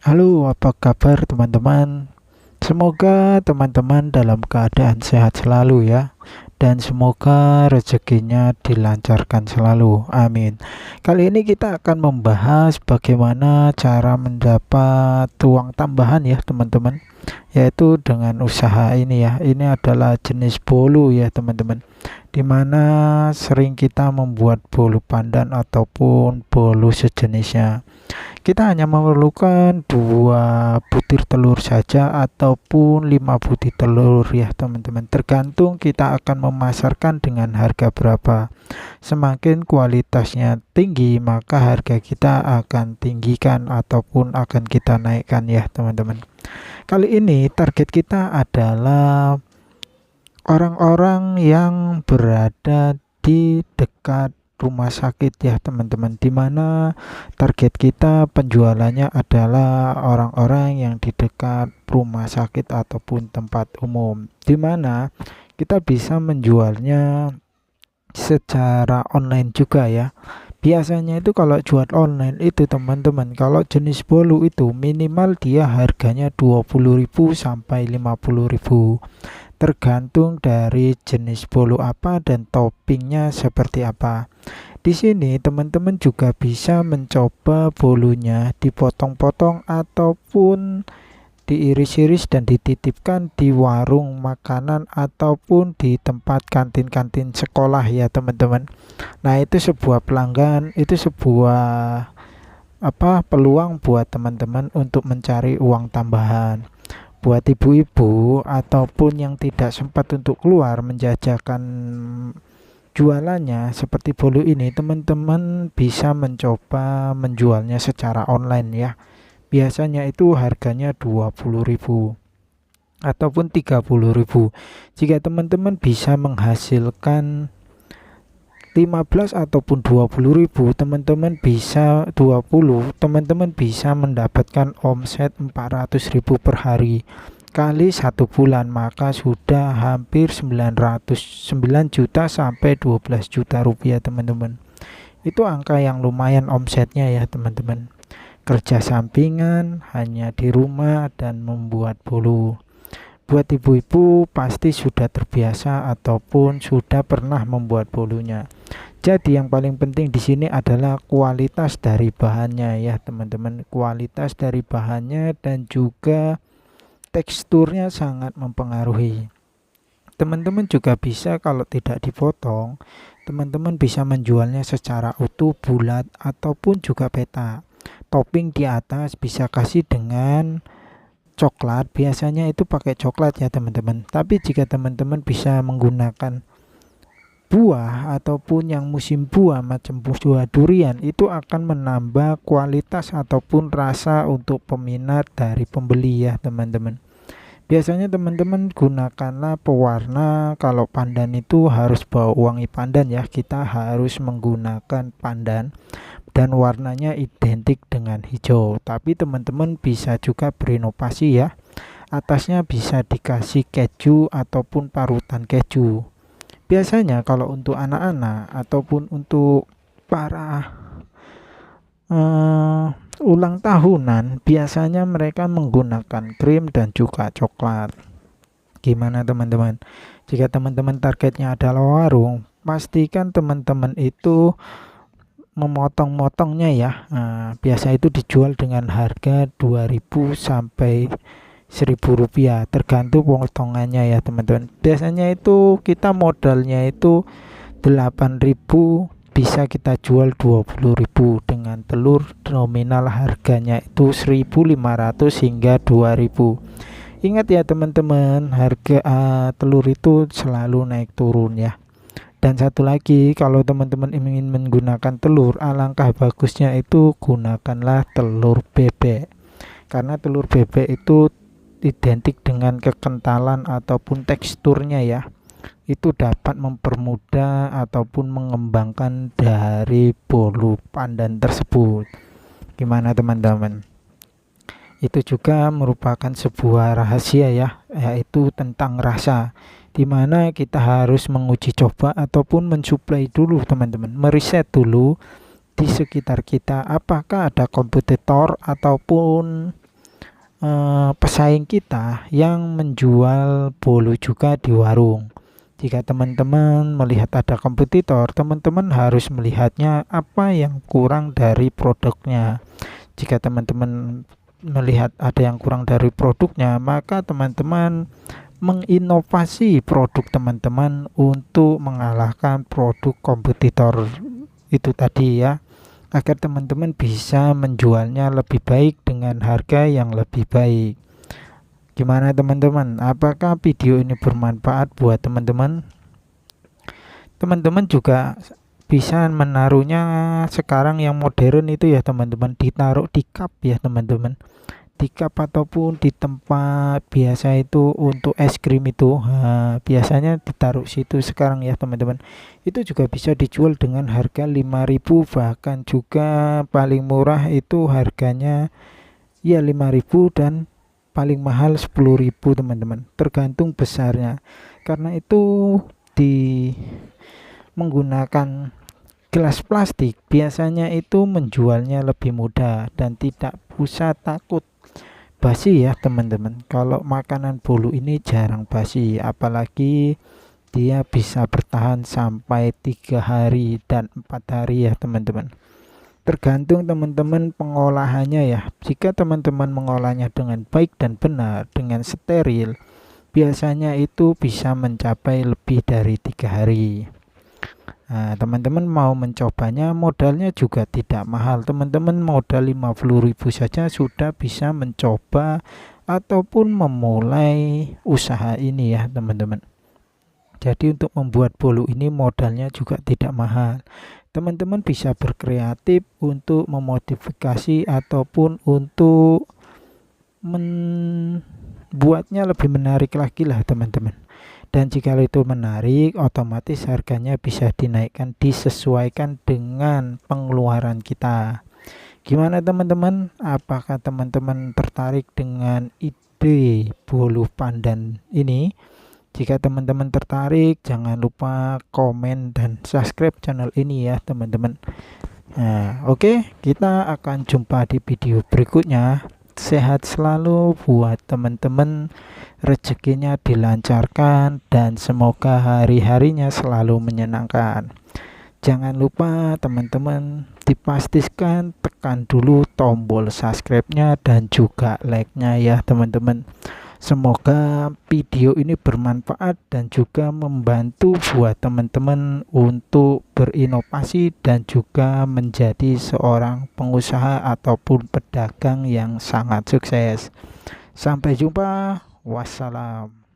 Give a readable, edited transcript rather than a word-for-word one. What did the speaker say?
Halo, apa kabar teman-teman? Semoga teman-teman dalam keadaan sehat selalu ya, dan semoga rezekinya dilancarkan selalu. Amin. Kali ini kita akan membahas bagaimana cara mendapat uang tambahan ya, teman-teman, yaitu dengan usaha ini ya. Ini adalah jenis bolu ya, teman-teman. Dimana sering kita membuat bolu pandan ataupun bolu sejenisnya. Kita hanya memerlukan 2 butir telur saja ataupun 5 butir telur ya teman-teman. Tergantung kita akan memasarkan dengan harga berapa. Semakin kualitasnya tinggi, maka harga kita akan tinggikan ataupun akan kita naikkan ya teman-teman. Kali ini target kita adalah orang-orang yang berada di dekat rumah sakit ya teman-teman, dimana target kita penjualannya adalah orang-orang yang di dekat rumah sakit ataupun tempat umum, dimana kita bisa menjualnya secara online juga ya. Biasanya itu kalau jual online itu teman-teman, kalau jenis bolu itu minimal dia harganya 20.000 sampai 50.000, tergantung dari jenis bolu apa dan toppingnya seperti apa. Di sini teman-teman juga bisa mencoba bolunya dipotong-potong ataupun diiris-iris dan dititipkan di warung makanan ataupun di tempat kantin-kantin sekolah ya teman-teman. Nah, itu sebuah pelanggan, itu sebuah peluang buat teman-teman untuk mencari uang tambahan. Buat ibu-ibu ataupun yang tidak sempat untuk keluar menjajakan jualannya seperti bolu ini, teman-teman bisa mencoba menjualnya secara online ya. Biasanya itu harganya 20.000 ataupun 30.000. Jika teman-teman bisa menghasilkan 15 ataupun 20.000, teman-teman bisa 20, teman-teman bisa mendapatkan omset 400.000 per hari kali 1 bulan, maka sudah hampir 9 juta sampai 12 juta rupiah teman-teman. Itu angka yang lumayan omsetnya ya teman-teman. Kerja sampingan hanya di rumah dan membuat bolu. Buat ibu-ibu pasti sudah terbiasa ataupun sudah pernah membuat bolunya. Jadi yang paling penting di sini adalah kualitas dari bahannya ya teman-teman. Kualitas dari bahannya dan juga teksturnya sangat mempengaruhi. Teman-teman juga bisa kalau tidak dipotong, teman-teman bisa menjualnya secara utuh, bulat ataupun juga peta. Topping di atas bisa kasih dengan coklat, biasanya itu pakai coklat ya teman-teman. Tapi jika teman-teman bisa menggunakan buah ataupun yang musim buah macam buah durian, itu akan menambah kualitas ataupun rasa untuk peminat dari pembeli ya teman-teman. Biasanya teman-teman gunakanlah pewarna. Kalau pandan itu harus bawa wangi pandan ya, kita harus menggunakan pandan dan warnanya identik dengan hijau. Tapi teman-teman bisa juga berinovasi ya, atasnya bisa dikasih keju ataupun parutan keju. Biasanya kalau untuk anak-anak ataupun untuk para eh, ulang tahunan, biasanya mereka menggunakan krim dan juga coklat. Gimana teman-teman? Jika teman-teman targetnya adalah warung, pastikan teman-teman itu memotong-motongnya ya. Nah, biasa itu dijual dengan harga 2.000 sampai 1.000 rupiah, tergantung potongannya ya teman-teman. Biasanya itu kita modalnya itu 8.000, bisa kita jual 20.000 dengan telur nominal harganya itu 1.500 hingga 2.000. Ingat ya teman-teman, harga telur itu selalu naik turun ya. Dan satu lagi, kalau teman-teman ingin menggunakan telur, alangkah bagusnya itu gunakanlah telur bebek. Karena telur bebek itu identik dengan kekentalan ataupun teksturnya ya. Itu dapat mempermudah ataupun mengembangkan dari bolu pandan tersebut. Gimana teman-teman? Itu juga merupakan sebuah rahasia ya, yaitu tentang rasa, dimana kita harus menguji coba ataupun mensuplai dulu teman-teman, meriset dulu di sekitar kita apakah ada kompetitor ataupun pesaing kita yang menjual bolu juga di warung. Jika teman-teman melihat ada kompetitor, teman-teman harus melihatnya apa yang kurang dari produknya. Jika teman-teman melihat ada yang kurang dari produknya, maka teman-teman menginovasi produk teman-teman untuk mengalahkan produk kompetitor itu tadi ya, agar teman-teman bisa menjualnya lebih baik dengan harga yang lebih baik. Gimana teman-teman? Apakah video ini bermanfaat buat teman-teman? Teman-teman juga bisa menaruhnya sekarang yang modern itu ya teman-teman, ditaruh di cup ya teman-teman, di cup ataupun di tempat biasa itu untuk es krim itu. Biasanya ditaruh situ sekarang ya teman-teman. Itu juga bisa dijual dengan harga 5.000, bahkan juga paling murah itu harganya ya 5.000 dan paling mahal 10.000 teman-teman, tergantung besarnya. Karena itu di menggunakan gelas plastik biasanya itu menjualnya lebih mudah dan tidak usah takut basi ya teman-teman. Kalau makanan bolu ini jarang basi, apalagi dia bisa bertahan sampai 3 hari dan 4 hari ya teman-teman. Tergantung teman-teman pengolahannya ya. Jika teman-teman mengolahnya dengan baik dan benar, dengan steril, biasanya itu bisa mencapai lebih dari 3 hari. Nah, teman-teman mau mencobanya, modalnya juga tidak mahal. Teman-teman modal 50.000 saja sudah bisa mencoba ataupun memulai usaha ini ya teman-teman. Jadi untuk membuat bolu ini modalnya juga tidak mahal. Teman-teman bisa berkreatif untuk memodifikasi ataupun untuk membuatnya lebih menarik lagi lah teman-teman. Dan jika itu menarik, otomatis harganya bisa dinaikkan, disesuaikan dengan pengeluaran kita. Gimana teman-teman? Apakah teman-teman tertarik dengan ide bolu pandan ini? Jika teman-teman tertarik, jangan lupa komen dan subscribe channel ini ya teman-teman. Nah, oke, kita akan jumpa di video berikutnya. Sehat selalu buat teman-teman, rezekinya dilancarkan dan semoga hari-harinya selalu menyenangkan. Jangan lupa teman-teman dipastikan tekan dulu tombol subscribe-nya dan juga like-nya ya teman-teman. Semoga video ini bermanfaat dan juga membantu buat teman-teman untuk berinovasi dan juga menjadi seorang pengusaha ataupun pedagang yang sangat sukses. Sampai jumpa. Wassalam.